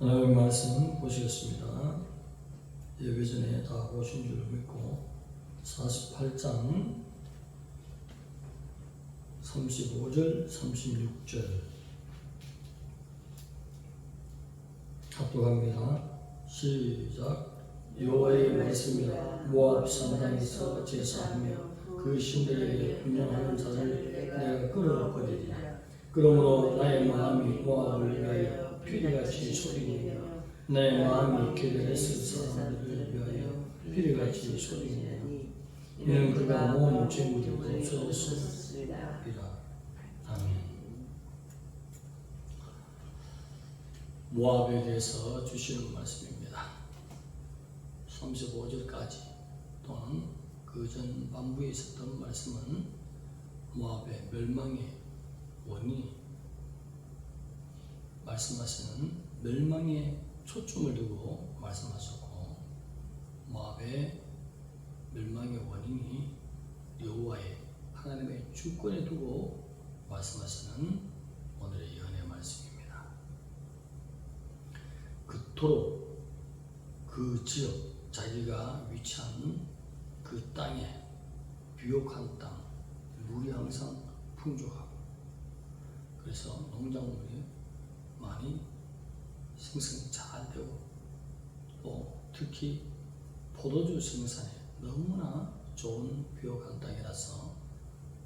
하나님 말씀 보시겠습니다. 예배 전에 다 보신 줄 믿고 48장 35절 36절 합독합니다. 시작. 여호와의 말씀이라 모압 산당에서 제사하며 그 신들에게 분양하는 자를 내가 끌어버리리라. 그러므로 나의 마음이 모압을 위하여 피리같이 소리내며 내 마음이 게데레스 사람들을 위하여 피리같이 소리내며 이는 그가 모은 죄물이 없어졌음이라. 아멘. 모압에 대해서 주시는 말씀입니다. 35절까지 또는 그 전 반부에 있었던 말씀은 모압의 멸망의 원인이 말씀하시는 멸망에 초점을 두고 말씀하셨고, 모압의 멸망의 원인이 여호와의 하나님의 주권에 두고 말씀하시는 오늘의 예언의 말씀입니다. 그토록 그 지역, 자기가 위치한 그 땅에 비옥한 땅, 물이 항상 풍족하고, 그래서 농작물이 많이 생성이 잘 되고, 또 특히 포도주 생산에 너무나 좋은 비옥한 땅이라서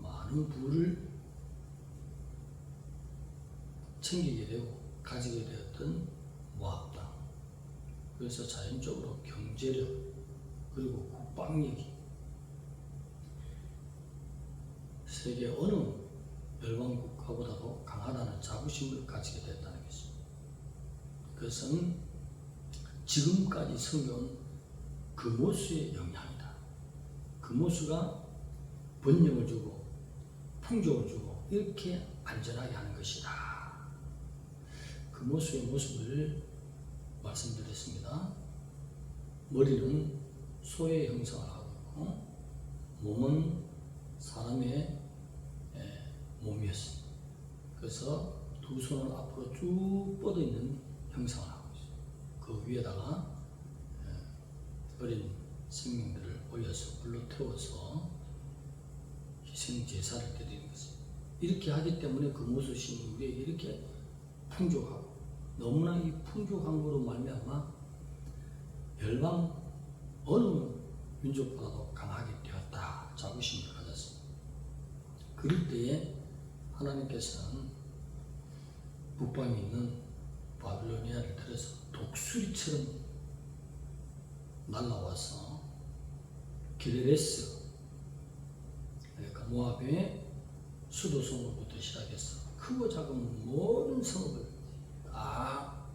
많은 부를 챙기게 되고 가지게 되었던 모압 땅. 그래서 자연적으로 경제력 그리고 국방력이 세계 어느 열방 국가보다도 강하다는 자부심을 가지게 됐다는 것입니다. 그것은 지금까지 섬겨온 금오수의 영향이다. 금오수가 번영을 주고 풍족을 주고 이렇게 안전하게 하는 것이다. 금오수의 모습을 말씀드렸습니다. 머리는 소의 형상을 하고 있고 몸은 사람의 몸이었습니다. 그래서 두 손을 앞으로 쭉 뻗어 있는 형상을 하고 있습니다. 그 위에다가 어린 생명들을 올려서 불로 태워서 희생 제사를 드리는 것입니다. 이렇게 하기 때문에 그 모습이 우리에게 이렇게 풍족하고, 너무나 이 풍족한 것으로 말미암아 열방 어느 민족보다도 강하게 되었다 자부심을 가졌습니다. 그럴 때에 하나님께서는 북방에 있는 바빌로니아를 들어서 독수리처럼 날라와서 게데레스, 그러니까 모압의 수도성으로부터 시작해서 크고 작은 모든 성읍을 다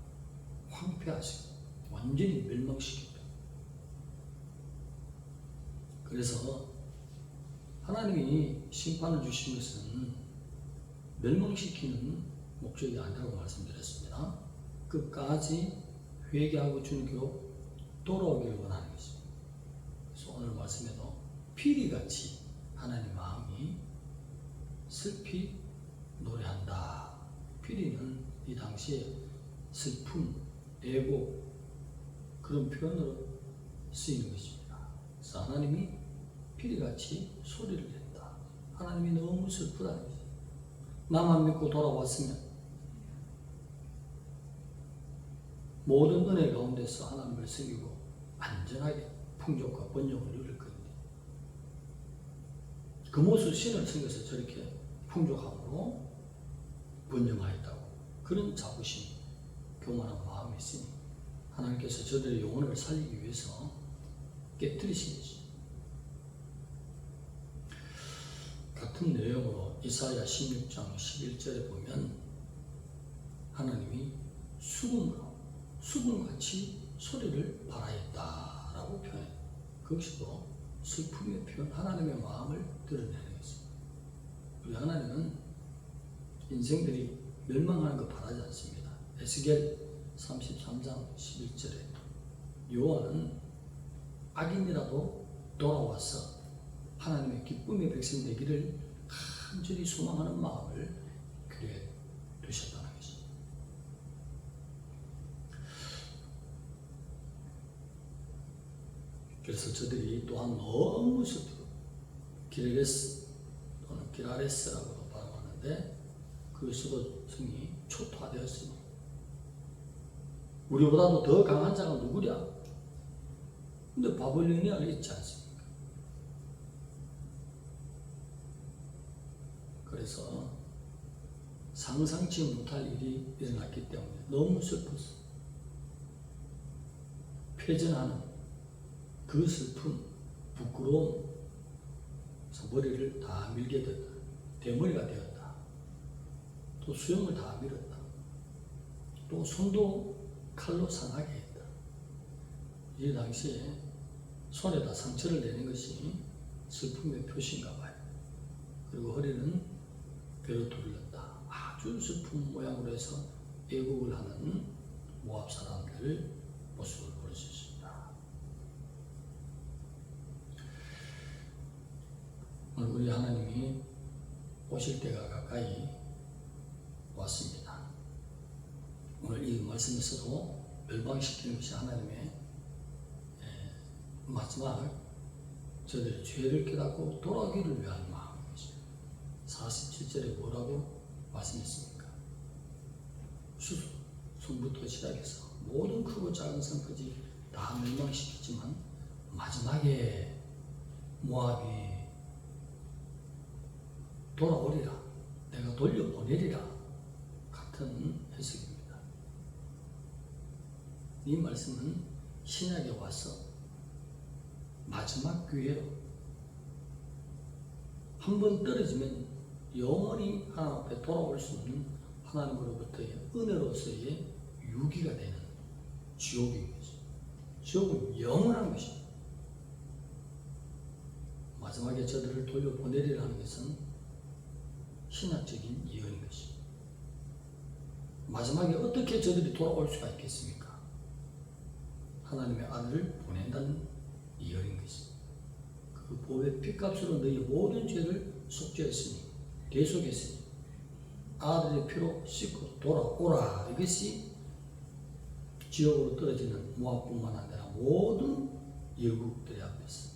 황폐하시고 완전히 멸망시켰다. 그래서 하나님이 심판을 주신 것은 멸망시키는 목적이 아니라고 말씀드렸습니다. 끝까지 회개하고 주님께로 돌아오기를 원하는 것입니다. 그래서 오늘 말씀에도 피리같이 하나님 마음이 슬피 노래한다. 피리는 이 당시에 슬픔, 애고 그런 표현으로 쓰이는 것입니다. 그래서 하나님이 피리같이 소리를 낸다. 하나님이 너무 슬프다는 것입니다. 나만 믿고 돌아왔으면 모든 은혜 가운데서 하나님을 섬기고 안전하게 풍족과 번영을 누릴 겁니다. 그 모습 신을 섬겨서 저렇게 풍족함으로 번영하였다고, 그런 자부심, 교만한 마음이 있으니 하나님께서 저들의 영혼을 살리기 위해서 깨뜨리신 것입니다. 같은 내용으로 이사야 16장 11절에 보면 하나님이 수금같이 소리를 발하였다라고 표현해요. 그것도 슬픔의 표현, 하나님의 마음을 드러내는 것입니다. 우리 하나님은 인생들이 멸망하는 거 바라지 않습니다. 에스겔 33장 11절에 여호와는 악인이라도 돌아와서 하나님의 기쁨의 백성 되기를 간절히 소망하는 마음을 그래 두셨다는 것입니다. 그래서 저들이 또한 너무 슬프고 기레레스 또는 기라레스라고 발음하는데 그 수도성이 초토화되었으니 우리보다도 더 강한 자가 누구랴? 근데 바벨로니아가 있지 않습니까? 그래서 상상치 못할 일이 일어났기 때문에 너무 슬펐어. 패전하는 그 슬픔, 부끄러움, 머리를 다 밀게 됐다. 대머리가 되었다. 또 수염을 다 밀었다. 또 손도 칼로 상하게 했다. 이 당시에 손에다 상처를 내는 것이 슬픔의 표시인가 봐요. 그리고 허리는 배로 둘렀다. 아주 슬픈 모양으로 해서 애국을 하는 모압 사람들 모습을 볼 수 있습니다. 오늘 우리 하나님이 오실 때가 가까이 왔습니다. 오늘 이 말씀에서도 멸망시키는 것이 하나님의 마지막 저들의 죄를 깨닫고 돌아오기를 위한 마음인 것입니다. 47절에 뭐라고 말씀했습니까? 성부터 시작해서 모든 크고 작은 성까지 다 멸망시켰지만 마지막에 모압이 돌아오리라, 내가 돌려보내리라 같은 해석입니다. 이 말씀은 신약에 와서 마지막 기회로 한번 떨어지면 영원히 하나님 앞에 돌아올 수 없는 하나님으로부터의 은혜로서의 유기가 되는 지옥인 것입니다. 지옥은 영원한 것입니다. 마지막에 저들을 돌려보내리라는 것은 신학적인 예언인 것입니다. 마지막에 어떻게 저들이 돌아올 수가 있겠습니까? 하나님의 아들을 보낸다는 예언인 것입니다. 그 보배 피값으로 너희 모든 죄를 속죄했으니 대속했으니 아들의 피로 씻고 돌아오라. 이것이 지옥으로 떨어지는 모압뿐만 아니라 모든 열국들의 앞에서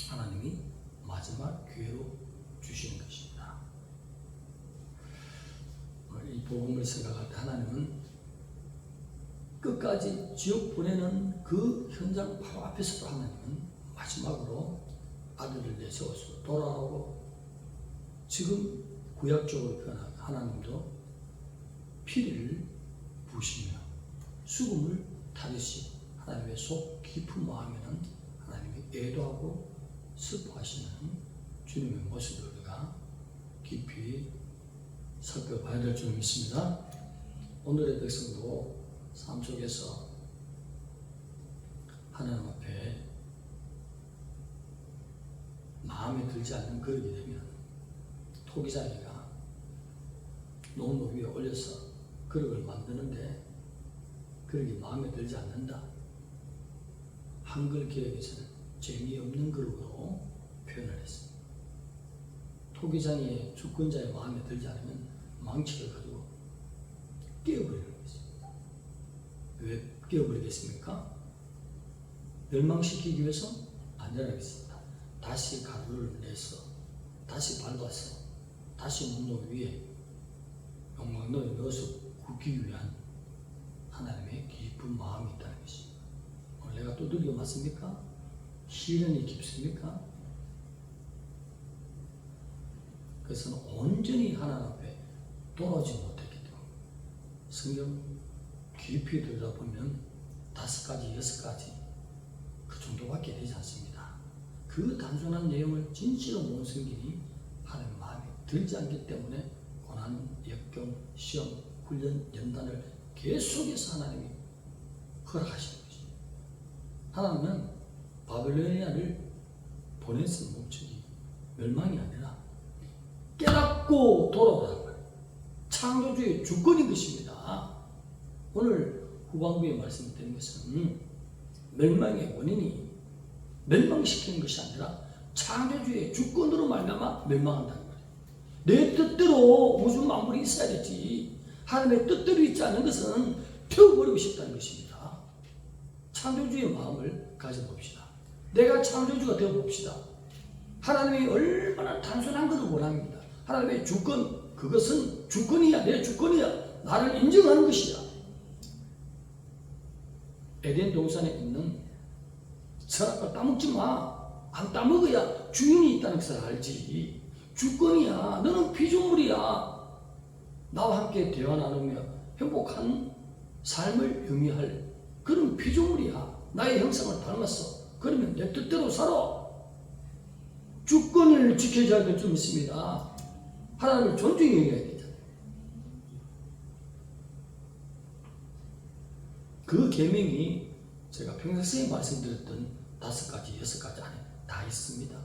하나님이 마지막 기회로 주시는 것입니다. 오늘 이 복음을 생각할 때 하나님은 끝까지 지옥 보내는 그 현장 바로 앞에서도 하나님은 마지막으로 아들을 내세워서 돌아오고, 지금 구약적으로 표현한 하나님도 피를 부으시며 수금을 타듯이 하나님의 속 깊은 마음에는 하나님이 애도하고 슬퍼하시는 주님의 모습을 우리가 깊이 살펴봐야 될 줄 믿습니다. 오늘의 백성도 삶 속에서 하나님 앞에 마음에 들지 않는 그릇이 되면 토기장이가 농로 위에 올려서 그릇을 만드는데 그릇이 마음에 들지 않는다. 한글 기억에서는 재미없는 그릇으로 표현을 했습니다. 토기장의 주권자의 마음에 들지 않으면 망치를 가지고 깨어버리는 것입니다. 왜 깨어버리겠습니까? 멸망시키기 위해서 안전하겠습니다. 다시 가루를 내서 다시 밟아서 다시 농로 위에 용광로에 넣어서 굽기 위한 하나님의 깊은 마음이 있다는 것입니다. 오늘 내가 두들겨 맞습니까? 시련이 깊습니까? 그래서 온전히 하나님 앞에 돌아오지 못했기 때문에 성경 깊이 들여다보면 5가지, 6가지 그 정도밖에 되지 않습니다. 그 단순한 내용을 진실로 모은 성경이 하나님 마음에 들지 않기 때문에 고난, 역경, 시험, 훈련, 연단을 계속해서 하나님이 허락하시는 것입니다. 하나님은 바벨로니아를 보냈을 목적이 멸망이 아니라 깨닫고 돌아오라는 거예요. 창조주의 주권인 것입니다. 오늘 후반부에 말씀드린 것은 멸망의 원인이 멸망시키는 것이 아니라 창조주의 주권으로 말미암아 멸망한다는 거예요. 내 뜻대로 우주 만물이 있어야 되지, 하나님의 뜻대로 있지 않은 것은 태워버리고 싶다는 것입니다. 창조주의 마음을 가져봅시다. 내가 창조주가 되어봅시다. 하나님이 얼마나 단순한 것을 원합니다. 하나님의 주권, 그것은 주권이야. 내 주권이야. 나를 인정하는 것이야. 에덴 동산에 있는 선악과 따먹지 마. 안 따먹어야 주인이 있다는 것을 알지. 주권이야. 너는 피조물이야. 나와 함께 대화 나누며 행복한 삶을 의미할 그런 피조물이야. 나의 형상을 닮았어. 그러면 내 뜻대로 살아. 주권을 지켜줘야 될 점 있습니다. 하나님을 존중해야 되잖아요. 그 계명이 제가 평상시에 말씀드렸던 5가지, 6가지 안에 다 있습니다.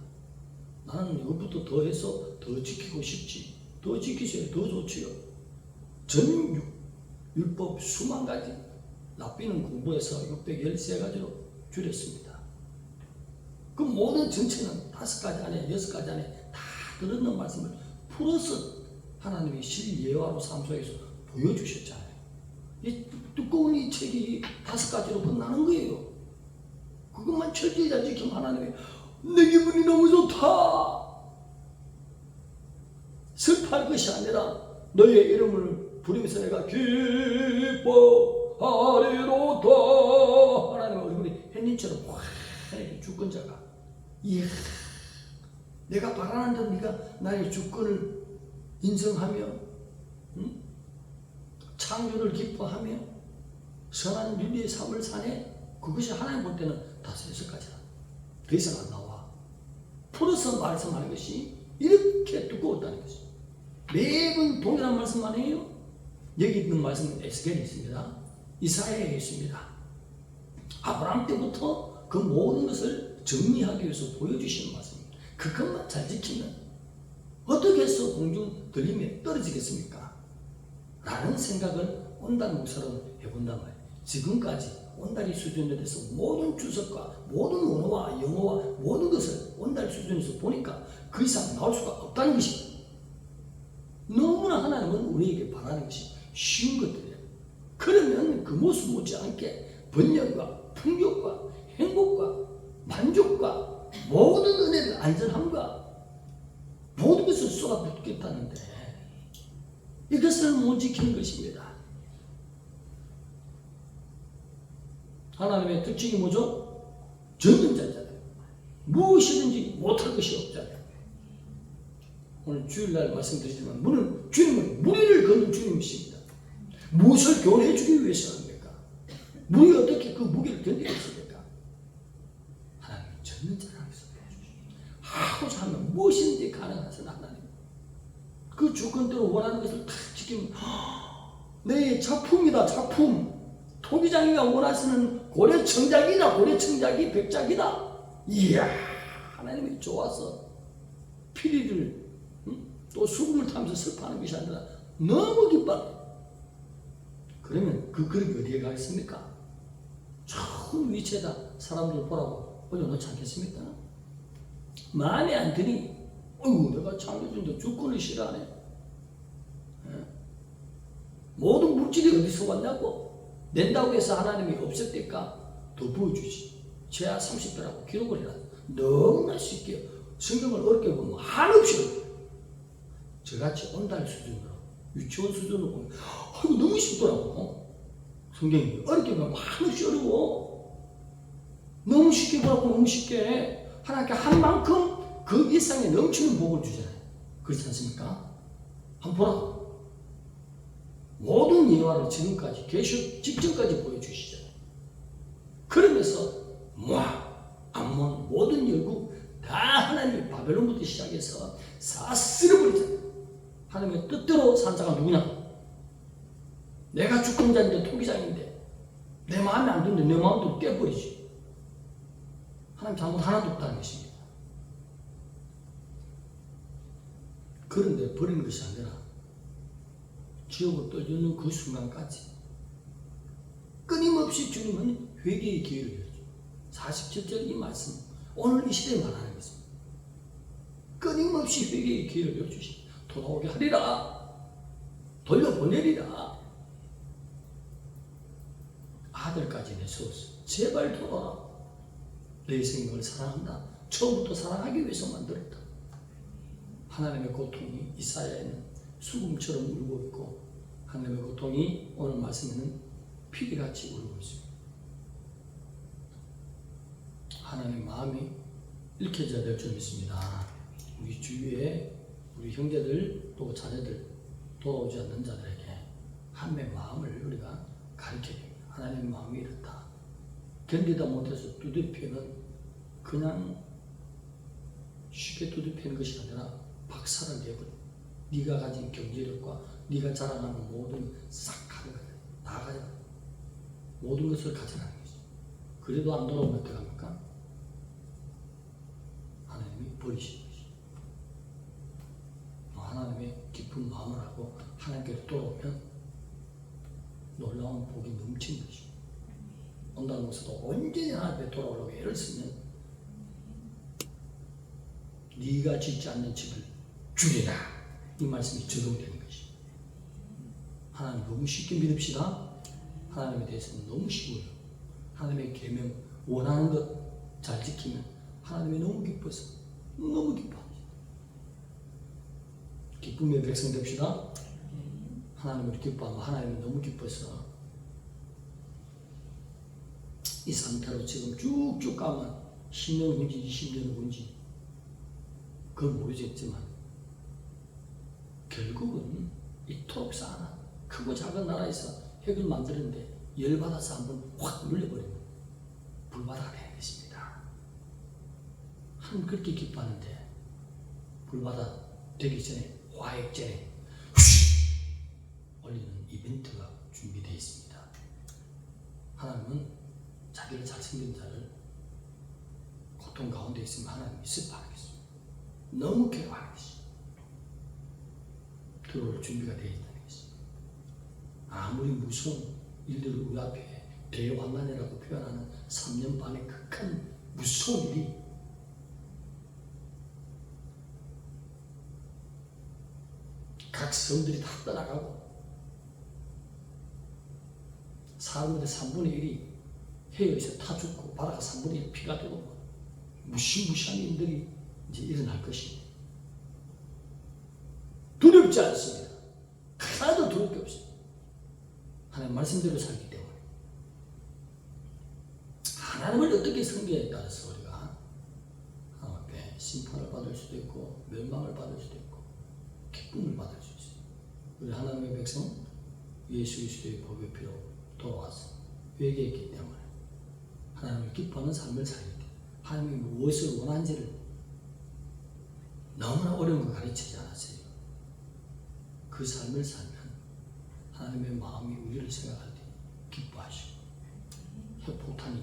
나는 이것부터 더해서 더 지키고 싶지. 더 지키셔야 더 좋지요. 전 율법 수만 가지, 랍비는 공부해서 613가지로 줄였습니다. 그 모든 전체는 5가지 안에, 6가지 안에 다 들었는 말씀을 풀어서 하나님이 실예화로 삶 속에서 보여주셨잖아요. 이 두꺼운 이 책이 5가지로 끝나는 거예요. 그것만 철저히 잘 지키면 하나님이 내 기분이 너무 좋다. 슬퍼할 것이 아니라 너의 이름을 부르면서 내가 기뻐하리로다. 하나님의 얼굴이 햇님처럼 환하게 주권자가, 이야, 내가 바라는 대로 네가 나의 주권을 인정하며, 창조를 기뻐하며 선한 윤리의 삶을 사네. 그것이 하나님 볼 때는 5, 6가지다. 더 이상 안 나와. 풀어서 말씀하는 것이 이렇게 두꺼웠다는 것이. 매번 동일한 말씀만 해요. 여기 있는 말씀은 에스겔에 있습니다. 이사야에 있습니다. 아브라함 때부터 그 모든 것을 정리하기 위해서 보여주시는 말씀입니다. 그것만 잘 지키면 어떻게 해서 공중 들림에 떨어지겠습니까? 라는 생각을 온달 목사로 해본단 말이에요. 지금까지 온달이 수준에 대해서 모든 주석과 모든 언어와 영어와 모든 것을 온달 수준에서 보니까 그 이상 나올 수가 없다는 것입니다. 너무나 하나님은 우리에게 바라는 것이 쉬운 것들이에요. 그러면 그 모습 못지않게 번영과 풍족과 행복과 만족과 모든 은혜를 안전함과 모든 것을 쏟아붓겠다는데 이것을 못 지키는 것입니다. 하나님의 특징이 뭐죠? 전능자잖아요. 무엇이든지 못할 것이 없잖아요. 오늘 주일날 말씀드리지만 주님은 무리를 걷는 주님이십니다. 무엇을 교훈해 주기 위해서 합니까? 무리 어떻게 그 무게를 견디겠습니까? 하나님은 전능자라는 것을 보여주십니다. 하고자 하면 무엇이든지 가능하신 하나님. 그 주권대로 원하는 것을 다 지키면 내 작품이다. 작품. 토기장이가 원하시는 고래청작이다. 고래청작이 백작이다. 이야, 하나님이 좋아서 피리를 또 수금을 타면서 슬퍼하는 것이 아니라 너무 기뻐. 그러면 그 그릇이 어디에 가겠습니까? 좋은 위치에다 사람들 보라고 올려놓지 않겠습니까? 마음에 안 드니 어이구, 내가 창조주인데 주권을 싫어하네. 모든 물질이 어디서 왔냐고. 낸다고 해서 하나님이 없앨때까 더 부어주지. 최하 30배라고 기록을 해라. 너무나 쉽게 성경을 어렵게 보면 한없이 어려워요. 저같이 온달 수준으로 유치원 수준으로 보면 이거 너무 쉽더라고. 성경이 어렵게 보면 한없이 어려워. 너무 쉽게 보라고. 너무 쉽게 하나님께 한 만큼 그 일상에 넘치는 복을 주잖아요. 그렇지 않습니까? 한번 보라고. 모든 예화를 지금까지 계속 직전까지 보여주시잖아요. 그러면서 암몬 모든 열국 다 하나님의 바벨론부터 시작해서 다 쓸어버리잖아요. 하나님의 뜻대로 산 자가 누구냐? 내가 주권자인데 토기장인데 내 마음에 안 드는데 내 마음도 깨버리지. 하나님 잘못 하나도 없다는 것입니다. 그런데 버리는 것이 아니라 지옥을 떠주는 그 순간까지 끊임없이 주님은 회개의 기회를 주죠. 47절 이 말씀 오늘 이 시대에 말하는 것입니다. 끊임없이 회개의 기회를 열주시 돌아오게 하리라. 돌려보내리라. 아들까지 내세웠어. 제발 돌아라. 내 생명을 사랑한다. 처음부터 사랑하기 위해서 만들었다. 하나님의 고통이 이사야에는 수금처럼 울고 있고 하나님의 고통이 오늘 말씀에는 피리같이 울고 있습니다. 하나님의 마음이 읽혀져야 될 줄 믿습니다. 우리 주위에 우리 형제들 또 자녀들 돌아오지 않는 자들에게 하나님의 마음을 우리가 가르쳐야 됩니다. 하나님의 마음이 이렇다. 견디다 못해서 두드리는 그냥 쉽게 두드리는 것이 아니라 박살을 내버려. 네가 가진 경제력과 네가 자랑하는 모든 싹 가져가. 다 가져가. 모든 것을 가져가는 거지. 그래도 안 돌아오면 어떡합니까? 하나님이 버리시는 것이. 하나님의 깊은 마음을 하고 하나님께로 돌아오면 놀라운 복이 넘치는 것이. 온다면서도 온전히 하나님께 돌아오려고 애를 쓰면 네가 짓지 않는 집을 주리라. 이 말씀이 적용되는 것이. 하나님 너무 쉽게 믿읍시다. 하나님에 대해서는 너무 쉬워요. 하나님의 계명 원하는 것 잘 지키면 하나님이 너무 기뻐서 너무 기뻐합니다. 기쁨의 백성 됩시다. 하나님을 기뻐하면 하나님이 너무 기뻐서 이 상태로 지금 쭉쭉 가면 10년 후인지 20년 후인지 그건 모르겠지만 결국은 이토록 쌓아놔 크고 작은 나라에서 핵을 만드는데 열받아서 한번 확 눌려버리면 불바다가 되는 것입니다. 하나님 그렇게 기뻐하는데 불바다 되기 전에 화액전에 올리는 이벤트가 준비되어 있습니다. 하나님은 자기를 잘생긴 자를 고통 가운데 있으면 하나님이 슬퍼하겠습니다. 너무 괴로워하겠습니다. 들어올 준비가 되어 있다는 것입니다. 아무리 무서운 일들을 우리 앞에 대환난이라고 표현하는 3년 반의 극한 무서운 일이 각 성들이 다 떠나가고 사람들의 3분의 1이 해에서 타 죽고 바다가 3분의 1 피가 되고 무시무시한 일들이 이제 일어날 것입니다. 두렵지 않습니다. 하나도 두려울 게 없습니다. 하나님 말씀대로 살기 때문에 하나님을 어떻게 섬기냐에 따라서 우리가 하나님 앞에 심판을 받을 수도 있고 멸망을 받을 수도 있고 기쁨을 받을 수 있어요. 우리 하나님의 백성 예수 그리스도의 복의 피로 돌아와서 회개했기 때문에 하나님을 기뻐하는 삶을 살기 때문에 하나님이 무엇을 원하는지를 너무나 어려운 거 가르치지 않았어요. 그 삶을 살면 하나님의 마음이 우리를 생각할 때 기뻐하시고 핵폭탄이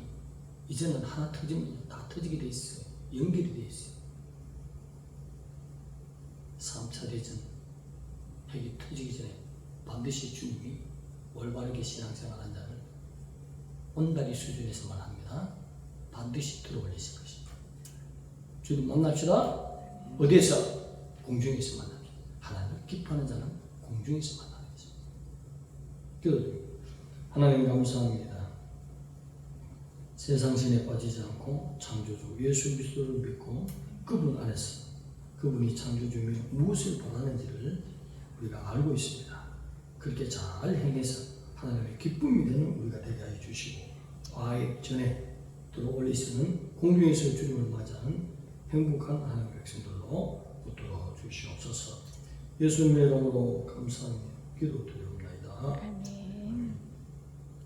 이제는 하나 터지면 다 터지게 돼 있어요. 연결이 돼 있어요. 3차 대전 핵이 터지기 전에 반드시 주님이 올바르게 신앙생활한 자를 온다리 수준에서만 합니다. 반드시 들어올리실 것입니다. 주님 만납시다. 어디에서? 공중에서 만납니다. 하나님을 기뻐하는 자는 공중에서 만나는 것입니다. 기도드립니다. 하나님 감사합니다. 세상 신에 빠지지 않고 창조주 예수 그리스도를 믿고 그분 안에서 그분이 창조주이며 무엇을 바라는지를 우리가 알고 있습니다. 그렇게 잘 행해서 하나님의 기쁨이 되는 우리가 되게 하여 주시고 화해 전에 들어올리시는 공중에서 주님을 맞이하는 행복한 하나님의 백성들로 붙들어 주시옵소서. 예수님의 이름으로 감사하며 기도드리옵나이다. 아멘.